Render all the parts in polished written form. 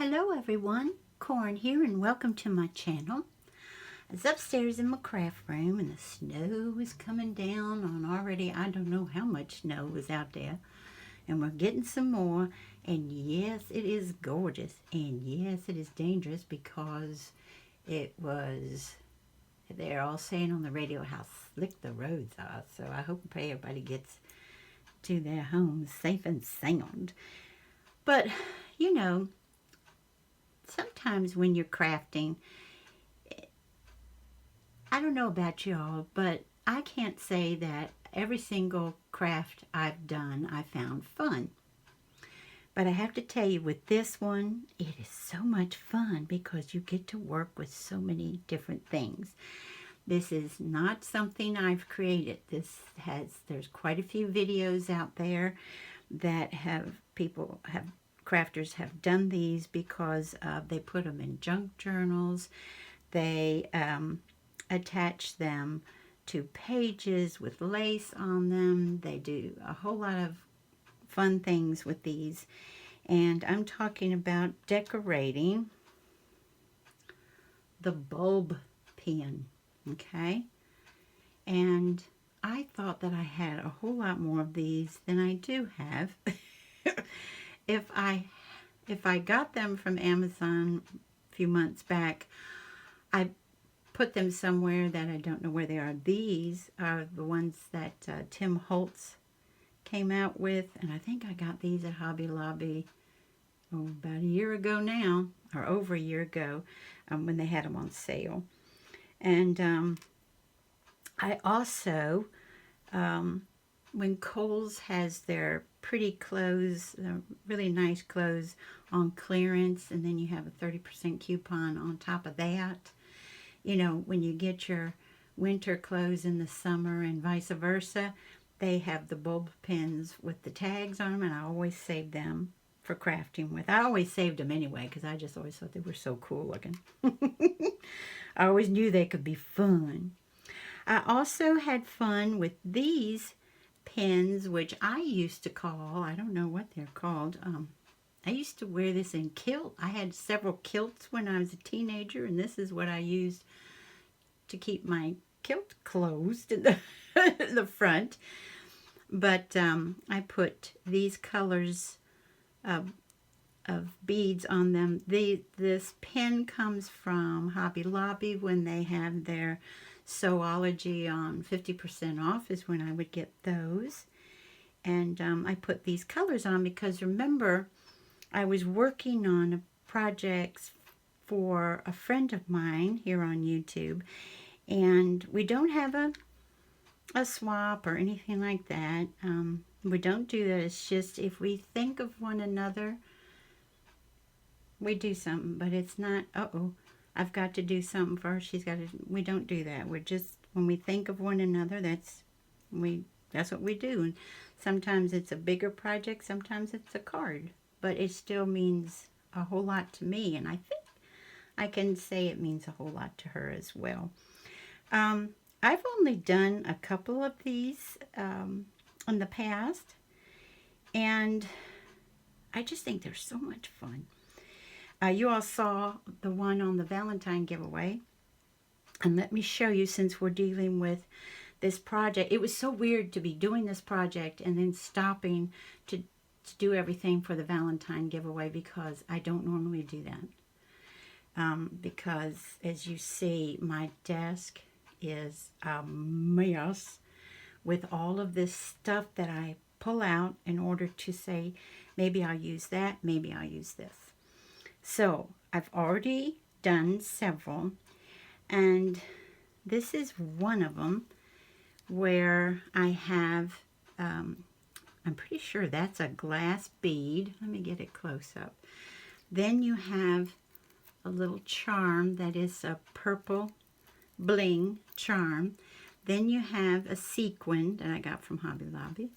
Hello everyone, Corn here and welcome to my channel. I was upstairs in my craft room and the snow is coming down on already, I don't know how much snow was out there. And we're getting some more, and yes, it is gorgeous, and yes, it is dangerous because they're all saying on the radio how slick the roads are. So I hope and pray everybody gets to their homes safe and sound. But, you know, sometimes when you're crafting, I don't know about y'all, but I can't say that every single craft I've done I found fun. But I have to tell you, with this one, it is so much fun because you get to work with so many different things. This is not something I've created. There's quite a few videos out there that crafters have done these because they put them in junk journals. They attach them to pages with lace on them. They do a whole lot of fun things with these. And I'm talking about decorating the bulb pen, okay? And I thought that I had a whole lot more of these than I do have. If I got them from Amazon a few months back, I put them somewhere that I don't know where they are. These are the ones that Tim Holtz came out with, and I think I got these at Hobby Lobby about a year ago now, or over a year ago, when they had them on sale. And I also, when Kohl's has their pretty clothes, really nice clothes on clearance, and then you have a 30% coupon on top of that. You know, when you get your winter clothes in the summer and vice versa, they have the bulb pens with the tags on them, and I always save them for crafting with. I always saved them anyway because I just always thought they were so cool looking. I always knew they could be fun. I also had fun with these pens, which I used to call, I don't know what they're called. I used to wear this in kilt. I had several kilts when I was a teenager, and this is what I used to keep my kilt closed in the front. But I put these colors of beads on them. This pen comes from Hobby Lobby when they have their Sewology on 50% off is when I would get those. And I put these colors on because, remember, I was working on projects for a friend of mine here on YouTube, and we don't have a swap or anything like that. We don't do that. It's just if we think of one another, we do something, but it's not, I've got to do something first. She's got to, we don't do that. We're just, when we think of one another, that's what we do. And sometimes it's a bigger project, sometimes it's a card, but it still means a whole lot to me, and I think I can say it means a whole lot to her as well. I've only done a couple of these in the past, and I just think they're so much fun. You all saw the one on the Valentine giveaway, and let me show you, since we're dealing with this project. It was so weird to be doing this project and then stopping to do everything for the Valentine giveaway, because I don't normally do that. Because as you see, my desk is a mess with all of this stuff that I pull out in order to say, maybe I'll use that, maybe I'll use this. So I've already done several, and this is one of them where I have, I'm pretty sure that's a glass bead. Let me get it close up. Then you have a little charm that is a purple bling charm. Then you have a sequin that I got from Hobby Lobby.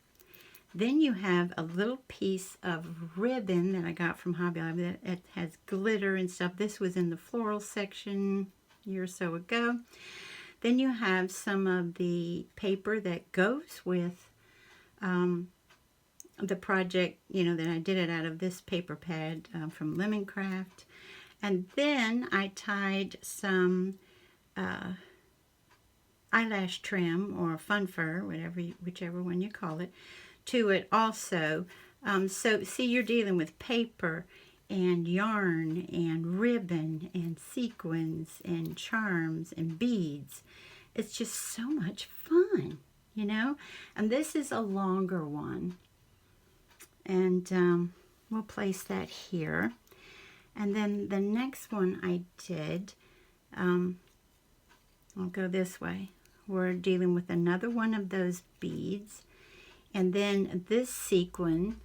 Then you have a little piece of ribbon that I got from Hobby Lobby that it has glitter and stuff. This was in the floral section a year or so ago. Then you have some of the paper that goes with the project, you know, that I did it out of this paper pad from Lemoncraft. And then I tied some eyelash trim or fun fur, whichever one you call it, to it also. So see, you're dealing with paper and yarn and ribbon and sequins and charms and beads. It's just so much fun, you know. And this is a longer one. And we'll place that here. And then the next one I did, I'll go this way. We're dealing with another one of those beads. And then this sequin,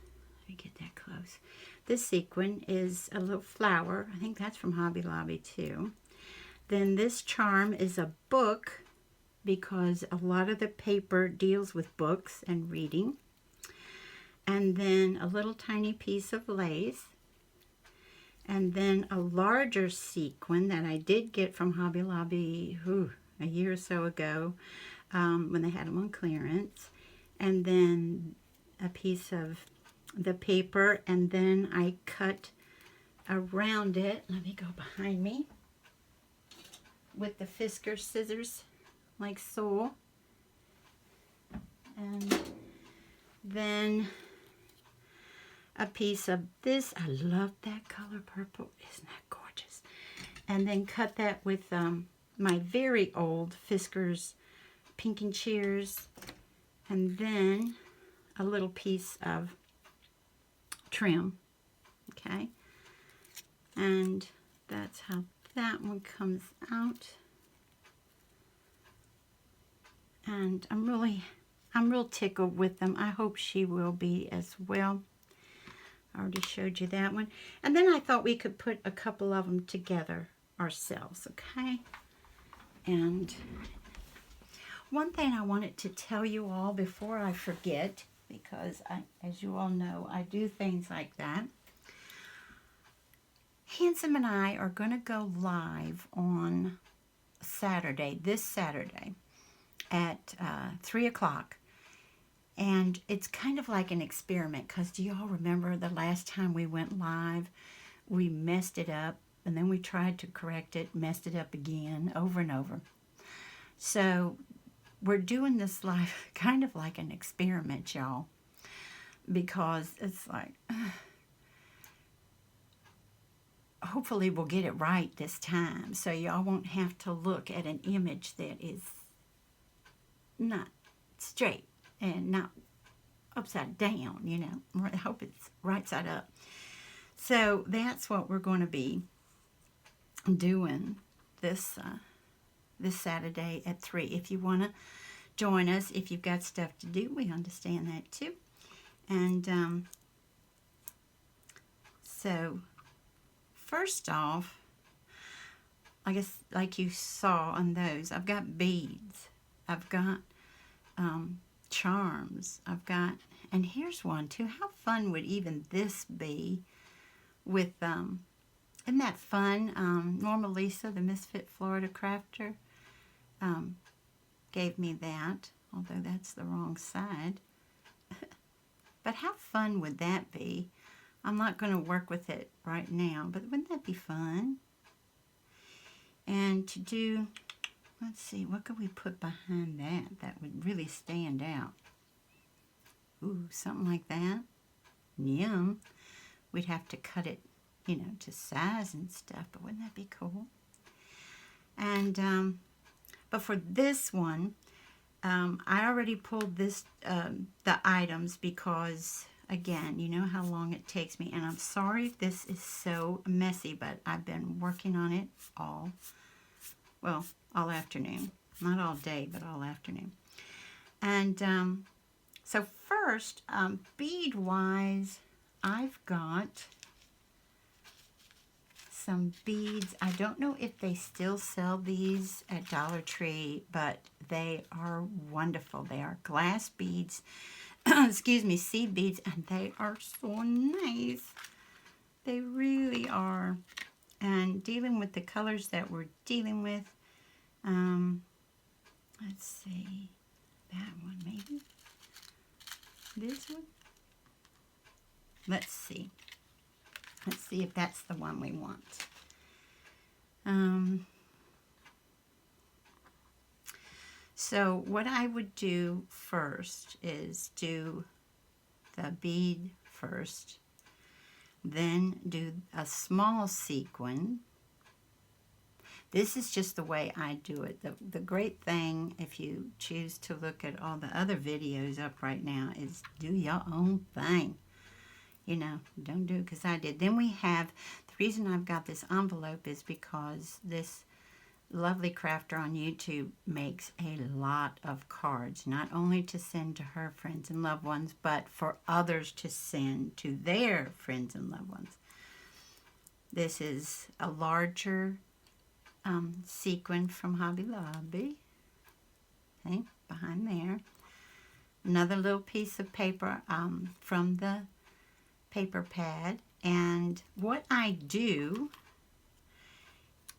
let me get that close. This sequin is a little flower. I think that's from Hobby Lobby too. Then this charm is a book, because a lot of the paper deals with books and reading. And then a little tiny piece of lace. And then a larger sequin that I did get from Hobby Lobby a year or so ago when they had them on clearance. And then a piece of the paper, and then I cut around it. Let me go behind me with the Fisker scissors, like so. And then a piece of this. I love that color purple. Isn't that gorgeous? And then cut that with my very old Fisker's Pink and Cheers. And then a little piece of trim. Okay. And that's how that one comes out. And I'm real tickled with them. I hope she will be as well. I already showed you that one. And then I thought we could put a couple of them together ourselves, okay? And one thing I wanted to tell you all before I forget, because as you all know, I do things like that. Handsome and I are going to go live on Saturday, this Saturday, at 3 o'clock. And it's kind of like an experiment, because do you all remember the last time we went live, we messed it up, and then we tried to correct it, messed it up again, over and over. So we're doing this live kind of like an experiment, y'all, because it's like, hopefully we'll get it right this time, so y'all won't have to look at an image that is not straight and not upside down, you know. I hope it's right side up. So that's what we're going to be doing this Saturday at 3. If you want to join us, if you've got stuff to do, we understand that too. And so first off, I guess like you saw on those, I've got beads. I've got charms. I've got, and here's one too. How fun would even this be with, isn't that fun? Norma Lisa, the Misfit Florida Crafter, gave me that, although that's the wrong side. But how fun would that be? I'm not going to work with it right now, but wouldn't that be fun? And to do, let's see, what could we put behind that would really stand out? Ooh, something like that. Yum. We'd have to cut it, you know, to size and stuff, but wouldn't that be cool? And, but for this one, I already pulled this, the items, because, again, you know how long it takes me, and I'm sorry if this is so messy, but I've been working on it all afternoon. Not all day, but all afternoon. And so first, bead-wise, I've got some beads. I don't know if they still sell these at Dollar Tree, but they are wonderful. They are glass beads, excuse me, seed beads, and they are so nice. They really are. And dealing with the colors that we're dealing with, let's see, that one maybe, this one, let's see. Let's see if that's the one we want. So what I would do first is do the bead first, then do a small sequin. This is just the way I do it. The great thing, if you choose to look at all the other videos up right now, is do your own thing. You know, don't do it because I did. Then we have, the reason I've got this envelope is because this lovely crafter on YouTube makes a lot of cards, not only to send to her friends and loved ones, but for others to send to their friends and loved ones. This is a larger sequin from Hobby Lobby. Okay, behind there. Another little piece of paper from the paper pad. And what I do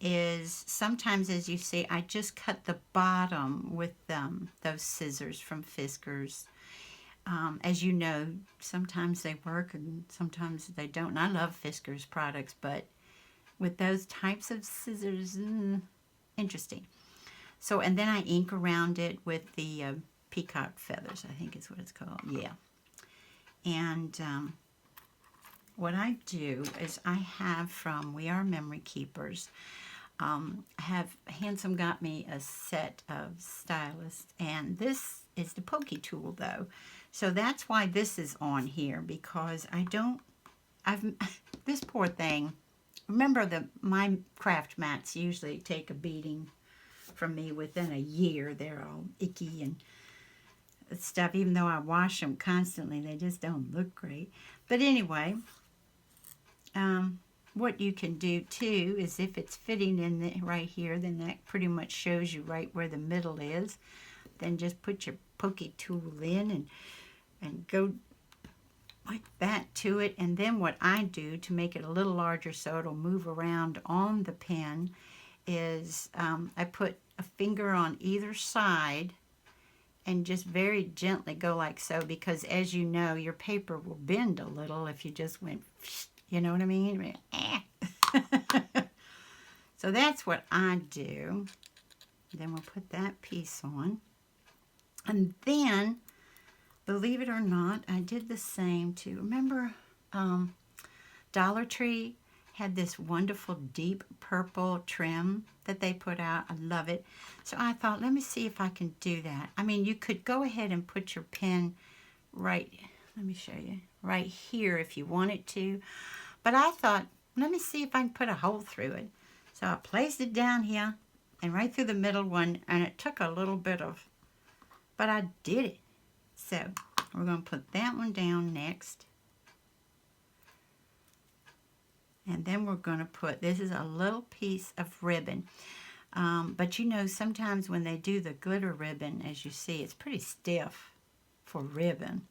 is sometimes, as you see, I just cut the bottom with those scissors from Fiskars. As you know, sometimes they work and sometimes they don't. And I love Fiskars products, but with those types of scissors, interesting. So, and then I ink around it with the peacock feathers, I think is what it's called. Yeah. And what I do is I have from We Are Memory Keepers, Handsome got me a set of stylists, and this is the pokey tool though. So that's why this is on here, because this poor thing, remember my craft mats usually take a beating from me within a year. They're all icky and stuff. Even though I wash them constantly, they just don't look great. But anyway, what you can do too is if it's fitting in right here, then that pretty much shows you right where the middle is. Then just put your pokey tool in and go like that to it. And then what I do to make it a little larger so it'll move around on the pen is I put a finger on either side and just very gently go like so, because as you know, your paper will bend a little if you just went, you know what I mean? So that's what I do. Then we'll put that piece on. And then, believe it or not, I did the same too. Remember Dollar Tree had this wonderful deep purple trim that they put out. I love it. So I thought, let me see if I can do that. I mean, you could go ahead and put your pen right, let me show you, right here if you wanted to. But I thought, let me see if I can put a hole through it. So I placed it down here and right through the middle one, and it took a little bit of, but I did it. So we're going to put that one down next. And then we're going to put, this is a little piece of ribbon. But you know, sometimes when they do the glitter ribbon, as you see, it's pretty stiff for ribbon.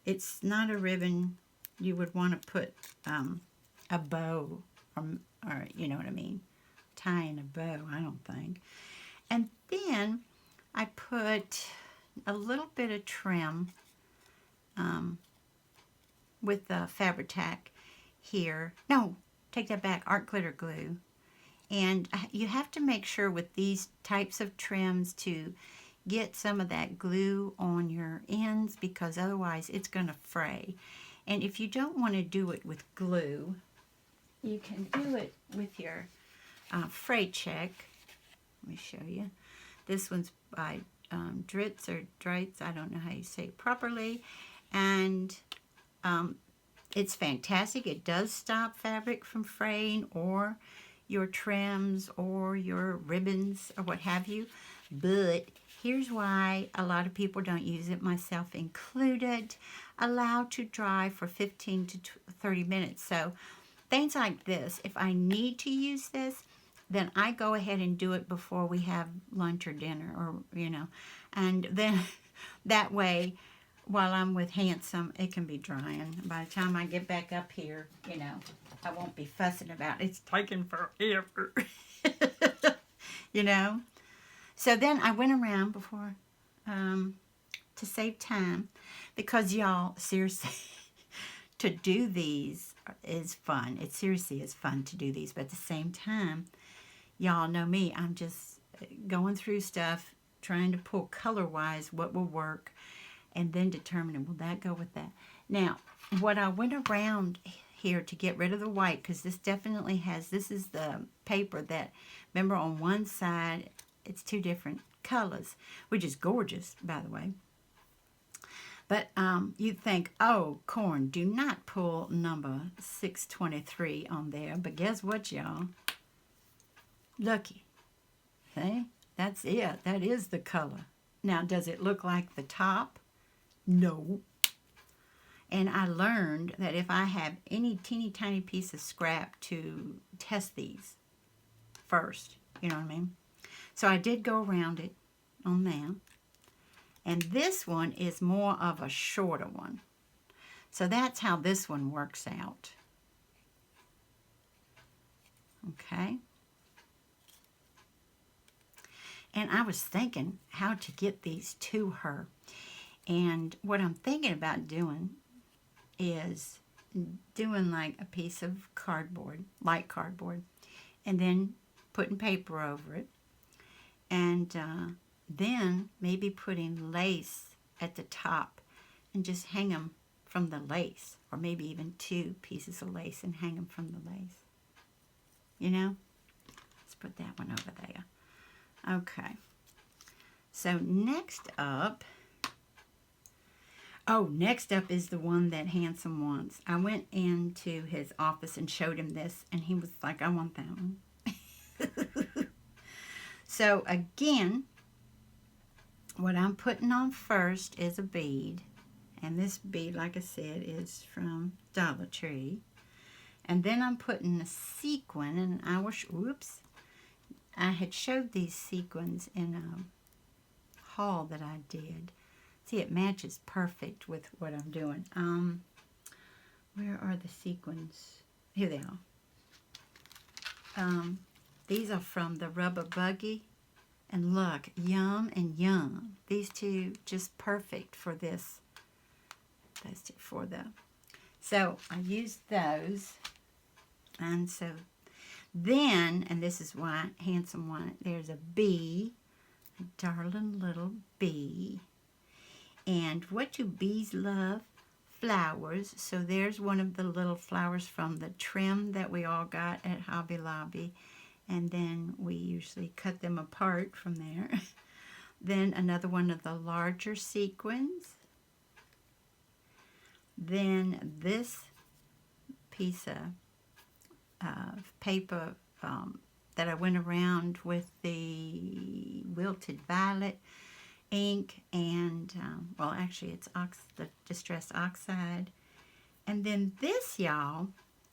It's not a ribbon you would want to put a bow, or you know what I mean, tying a bow, I don't think. And then I put a little bit of trim with the Fabri-Tac here. No, take that back, art glitter glue. And you have to make sure with these types of trims to get some of that glue on your ends, because otherwise it's going to fray. And if you don't want to do it with glue, you can do it with your fray check. Let me show you. This one's by Dritz or Dritz, I don't know how you say it properly. And it's fantastic. It does stop fabric from fraying, or your trims or your ribbons or what have you. But here's why a lot of people don't use it, myself included. Allow to dry for 15 to 30 minutes. So things like this, if I need to use this, then I go ahead and do it before we have lunch or dinner, or you know, and then that way while I'm with Handsome, it can be drying. By the time I get back up here, you know, I won't be fussing about it. It's taking forever. You know? So then I went around before to save time, because y'all, seriously, to do these is fun. It seriously is fun to do these, but at the same time, y'all know me, I'm just going through stuff, trying to pull color-wise what will work, and then determining, will that go with that? Now, what I went around here to get rid of the white, because this definitely has, this is the paper that, remember on one side, it's two different colors, which is gorgeous, by the way. But you'd think, oh, Corn, do not pull number 623 on there. But guess what, y'all? Looky. See? That's it. That is the color. Now, does it look like the top? No. And I learned that if I have any teeny tiny piece of scrap to test these first, you know what I mean? So I did go around it on there. And this one is more of a shorter one. So that's how this one works out. Okay. And I was thinking how to get these to her. And what I'm thinking about doing is doing like a piece of cardboard, light cardboard, and then putting paper over it. And then maybe putting lace at the top and just hang them from the lace. Or maybe even two pieces of lace and hang them from the lace. You know? Let's put that one over there. Okay. So next up, next up is the one that Handsome wants. I went into his office and showed him this, and he was like, I want that one. So again, what I'm putting on first is a bead. And this bead, like I said, is from Dollar Tree. And then I'm putting a sequin, and I wish, whoops, I had showed these sequins in a haul that I did. See, it matches perfect with what I'm doing. Where are the sequins? Here they are. These are from the Rubber Buggy. And look, Yum and Yum. These two just perfect for this. Those two for the. So I used those. And so then, and this is why Handsome wanted, there's a bee. A darling little bee. And what do bees love? Flowers. So there's one of the little flowers from the trim that we all got at Hobby Lobby. And then we usually cut them apart from there. Then another one of the larger sequins. Then this piece of paper that I went around with the Wilted Violet ink. And, well, actually it's the Distress Oxide. And then this, y'all,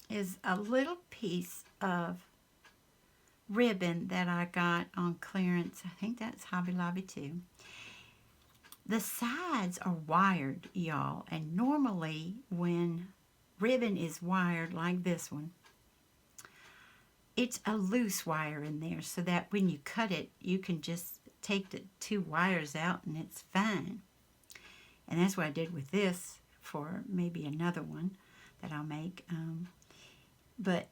is a little piece of ribbon that I got on clearance. I think that's Hobby Lobby too. The sides are wired, y'all, and normally when ribbon is wired like this one, it's a loose wire in there so that when you cut it, you can just take the two wires out and it's fine. And that's what I did with this for maybe another one that I'll make. But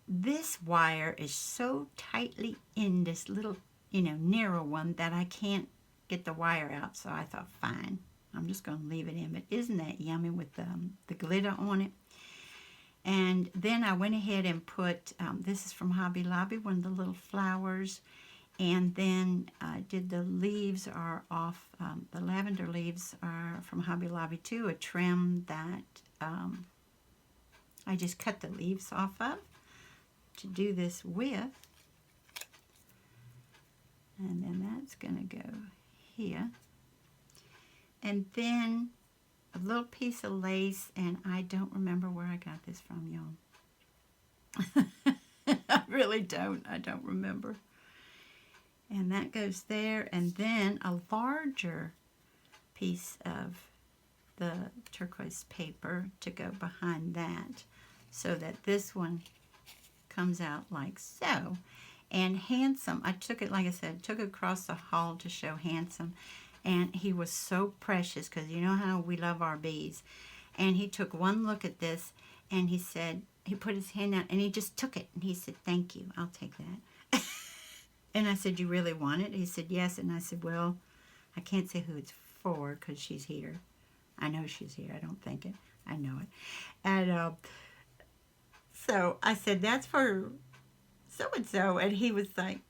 this wire is so tightly in this little, narrow one that I can't get the wire out. So I thought, fine, I'm just going to leave it in. But isn't that yummy with the glitter on it? And then I went ahead and put, this is from Hobby Lobby, one of the little flowers. And then I did the leaves are off, the lavender leaves are from Hobby Lobby too, a trim that I just cut the leaves off of to do this with. And then that's going to go here. And then a little piece of lace, and I don't remember where I got this from, y'all. I really don't. I don't remember. And that goes there. And then a larger piece of the turquoise paper to go behind that, so that this one comes out like so. And Handsome, I took it, like I said, took it across the hall to show Handsome. And he was so precious because you know how we love our bees. And he took one look at this, and he said, he put his hand out, and he just took it. And he said, thank you, I'll take that. And I said, you really want it? He said, yes. And I said, well, I can't say who it's for because she's here. I know she's here. I don't think it. I know it. And so I said, that's for so-and-so. And he was like,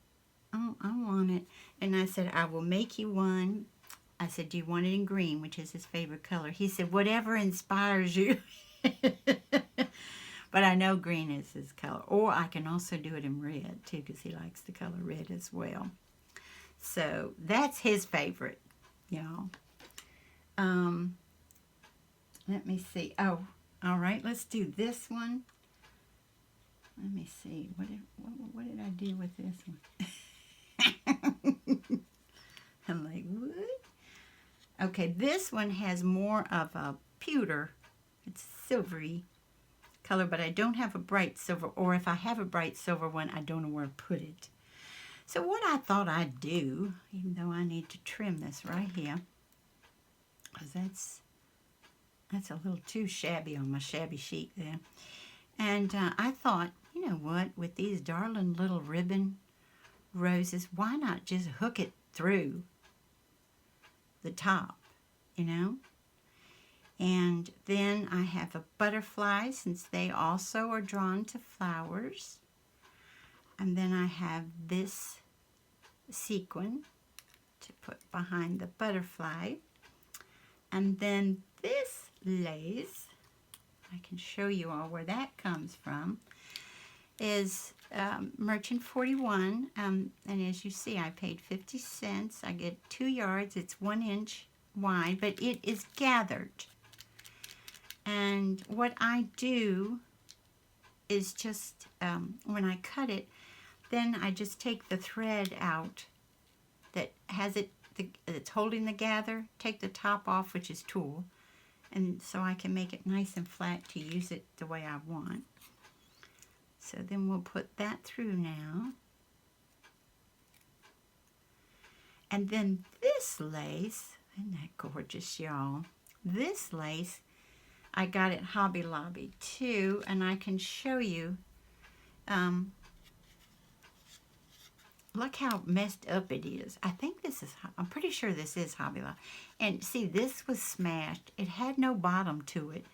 oh, I want it. And I said, I will make you one. I said, do you want it in green, which is his favorite color? He said, whatever inspires you. But I know green is his color. Or I can also do it in red, too, because he likes the color red as well. So that's his favorite, y'all. Let me see. Oh, all right. Let's do this one. Let me see. What did I do with this one? I'm like, what? Okay, this one has more of a pewter. It's silvery color, but I don't have a bright silver. Or if I have a bright silver one, I don't know where to put it. So what I thought I'd do, even though I need to trim this right here, because that's a little too shabby on my shabby sheet there. And I thought, you know what, with these darling little ribbon roses, why not just hook it through the top, you know? And then I have a butterfly, since they also are drawn to flowers. And then I have this sequin to put behind the butterfly. And then this lace, I can show you all where that comes from, is Merchant 41. And as you see, I paid 50 cents. I get 2 yards. It's 1 inch wide, but it is gathered. And what I do is just, when I cut it, then I just take the thread out that has it, that's holding the gather, take the top off, which is tulle, and so I can make it nice and flat to use it the way I want. So then we'll put that through now. And then this lace, isn't that gorgeous, y'all? This lace, I got at Hobby Lobby too, and I can show you. Look how messed up it is. I think this is, I'm pretty sure this is Hobby Lobby. And see, this was smashed. It had no bottom to it.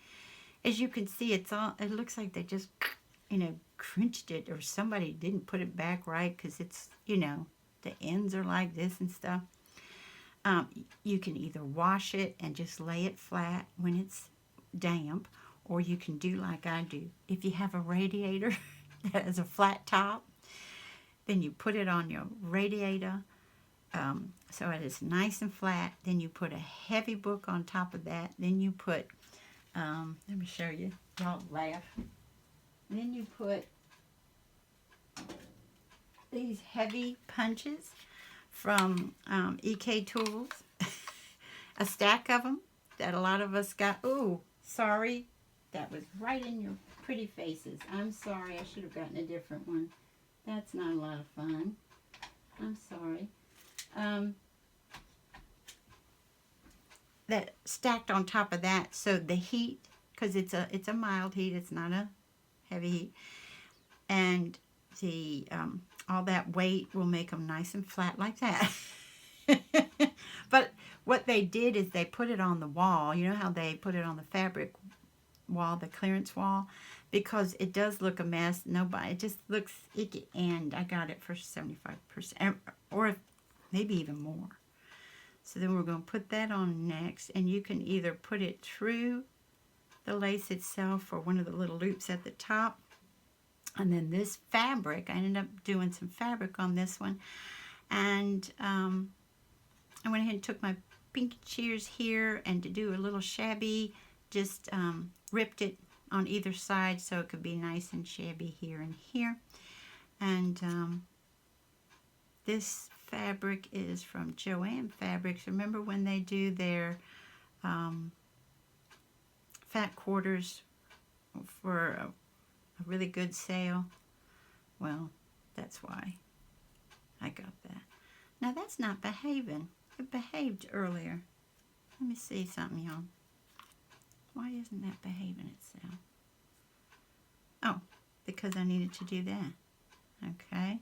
As you can see, it's all, it looks like they just, you know, crunched it, or somebody didn't put it back right, because it's, you know, the ends are like this and stuff. You can either wash it and just lay it flat when it's damp, or you can do like I do. If you have a radiator that has a flat top, then you put it on your radiator so it is nice and flat. Then you put a heavy book on top of that. Then you put, let me show you, y'all laugh. Then you put these heavy punches from EK Tools, a stack of them that a lot of us got. Ooh, sorry, that was right in your pretty faces. I'm sorry, I should have gotten a different one. That's not a lot of fun. I'm sorry. That stacked on top of that, so the heat, because it's a mild heat, it's not a heavy heat, and the all that weight will make them nice and flat like that. But what they did is they put it on the wall. You know how they put it on the fabric wall, the clearance wall, because it does look a mess. Nobody, it just looks icky. And I got it for 75%, or maybe even more. So then we're going to put that on next, and you can either put it through the lace itself or one of the little loops at the top. And then this fabric, I ended up doing some fabric on this one, and I went ahead and took my pinky shears here, and to do a little shabby, just ripped it on either side so it could be nice and shabby here and here. And this fabric is from Joann Fabrics. Remember when they do their fat quarters for a really good sale? Well, that's why I got that. Now that's not behaving. It behaved earlier. Let me see something, y'all. Why isn't that behaving itself? Oh, because I needed to do that. Okay.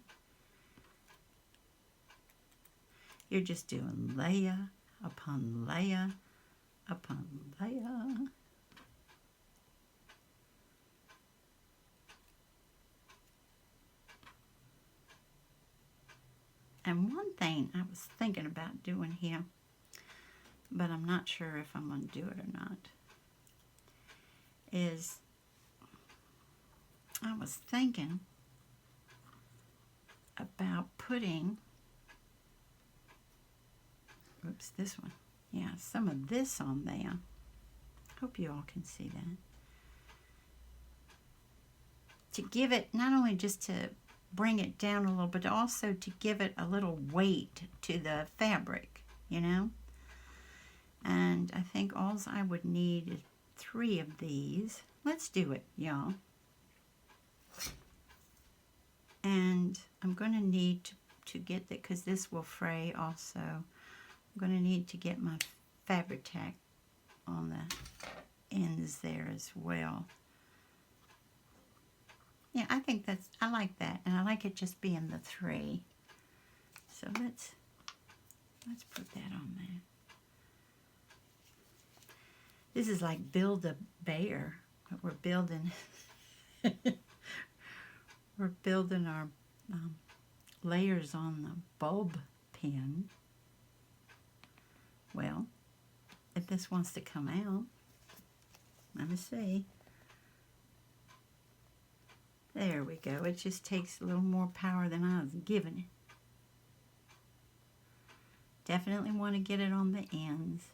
You're just doing layer upon layer upon layer. And one thing I was thinking about doing here, but I'm not sure if I'm going to do it or not, is I was thinking about putting, oops, this one. Yeah, some of this on there. Hope you all can see that. To give it, not only just to bring it down a little, but also to give it a little weight to the fabric, you know? And I think all I would need is 3 of these. Let's do it, y'all. And I'm going to need to get that, because this will fray also. I'm going to need to get my fabric tack on the ends there as well. Yeah, I think I like that, and I like it just being the 3. So let's put that on there. This is like Build a Bear, but we're building we're building our layers on the bulb pin. Well, if this wants to come out, let me see. There we go. It just takes a little more power than I was giving it. Definitely want to get it on the ends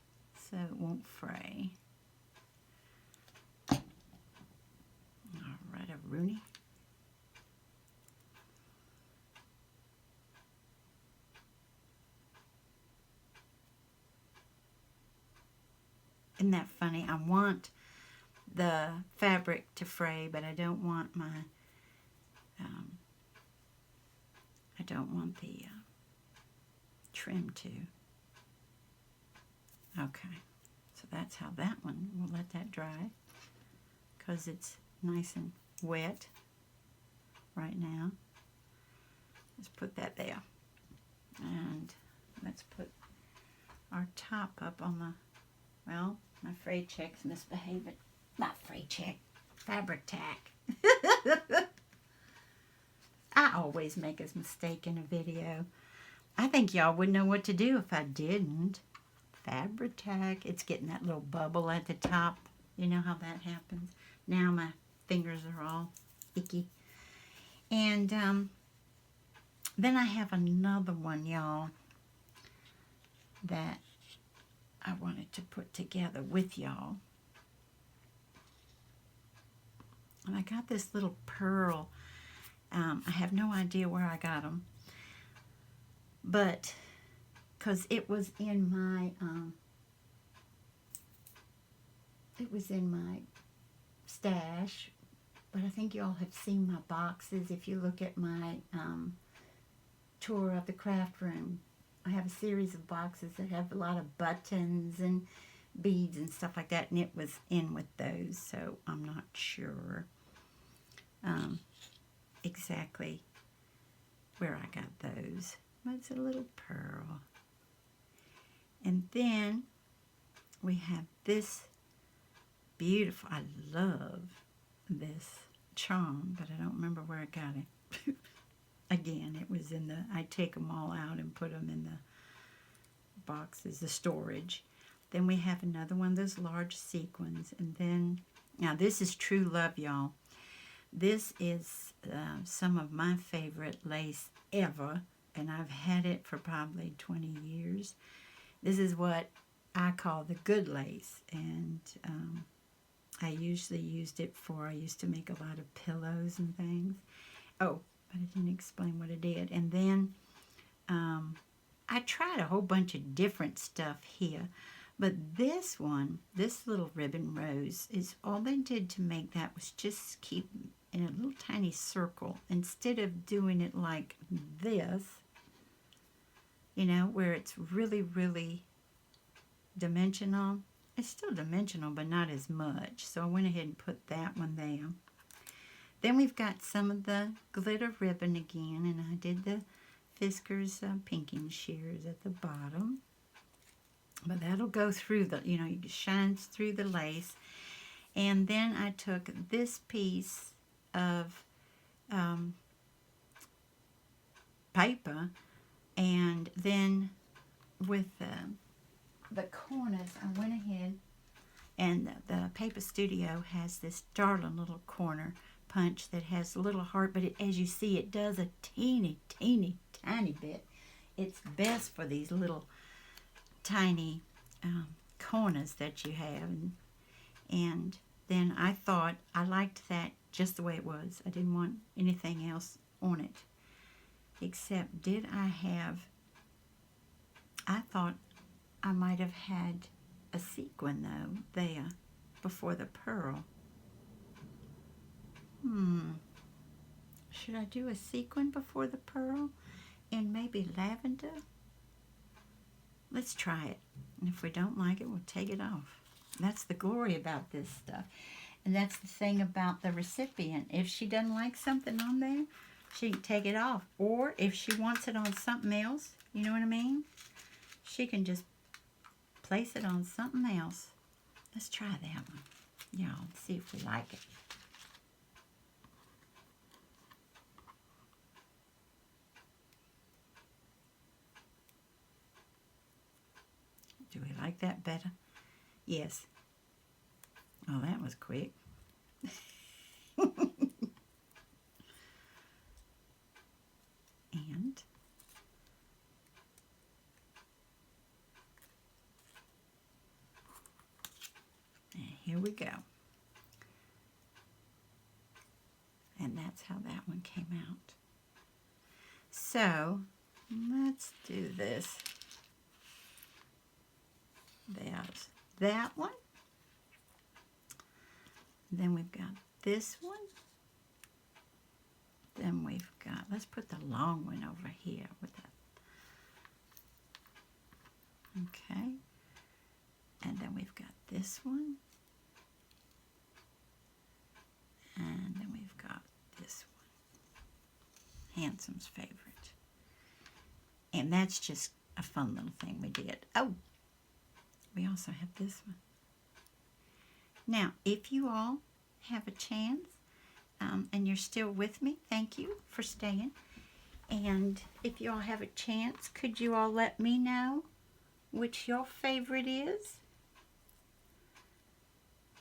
so it won't fray. All right, a Rooney. Isn't that funny? I want the fabric to fray, but I don't want my I don't want the trim to. Okay, so that's how that one, we'll let that dry because it's nice and wet right now. Let's put that there. And let's put our top up on the, well, my fray check's misbehaving. Not fray check, fabric tack. I always make a mistake in a video. I think y'all would know what to do if I didn't. Fabric tack. It's getting that little bubble at the top. You know how that happens? Now my fingers are all icky. And then I have another one, y'all, that I wanted to put together with y'all. And I got this little pearl. I have no idea where I got them, but because it was in my stash. But I think you all have seen my boxes. If you look at my tour of the craft room, I have a series of boxes that have a lot of buttons and beads and stuff like that, and it was in with those, so I'm not sure exactly where I got those. But it's a little pearl. And then we have this beautiful, I love this charm, but I don't remember where I got it. Again, it was in the, I take them all out and put them in the boxes, the storage. Then we have another one of those large sequins. And then, now this is True Love, y'all. This is some of my favorite lace ever, and I've had it for probably 20 years. This is what I call the good lace, and I usually used it for, I used to make a lot of pillows and things. Oh, but I didn't explain what I did. And then I tried a whole bunch of different stuff here, but this one, this little ribbon rose, is all they did to make that was just keep in a little tiny circle instead of doing it like this, you know, where it's really, really dimensional. it's still dimensional, but not as much. So I went ahead and put that one there. Then we've got some of the glitter ribbon again, and I did the Fisker's pinking shears at the bottom. But that'll go through the, it shines through the lace. And then I took this piece of paper, and then with the corners, I went ahead, and the Paper Studio has this darling little corner punch that has a little heart, but as you see, it does a teeny, teeny, tiny bit. It's best for these little tiny corners that you have. And then I thought I liked that just the way it was. I didn't want anything else on it. Except, I thought I might have had a sequin, though, there before the pearl. Should I do a sequin before the pearl and maybe lavender? Let's try it. And if we don't like it, we'll take it off. That's the glory about this stuff. And that's the thing about the recipient. If she doesn't like something on there, she can take it off. Or if she wants it on something else, you know what I mean? She can just place it on something else. Let's try that one. Y'all, see if we like it. Do we like that better? Yes. Oh, that was quick. And here we go. And that's how that one came out. So let's do this. There's that one. Then we've got this one. Then we've got, let's put the long one over here with that. Okay. And then we've got this one. And then we've got this one. Handsome's favorite. And that's just a fun little thing we did. Oh, we also have this one. Now, if you all have a chance and you're still with me, thank you for staying. And if you all have a chance, could you all let me know which your favorite is?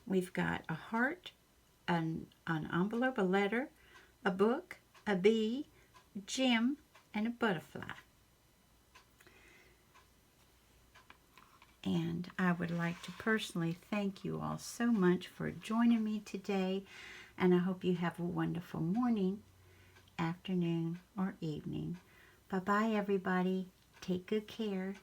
We've got a heart, an envelope, a letter, a book, a bee, a gem, and a butterfly. And I would like to personally thank you all so much for joining me today. And I hope you have a wonderful morning, afternoon, or evening. Bye-bye, everybody. Take good care.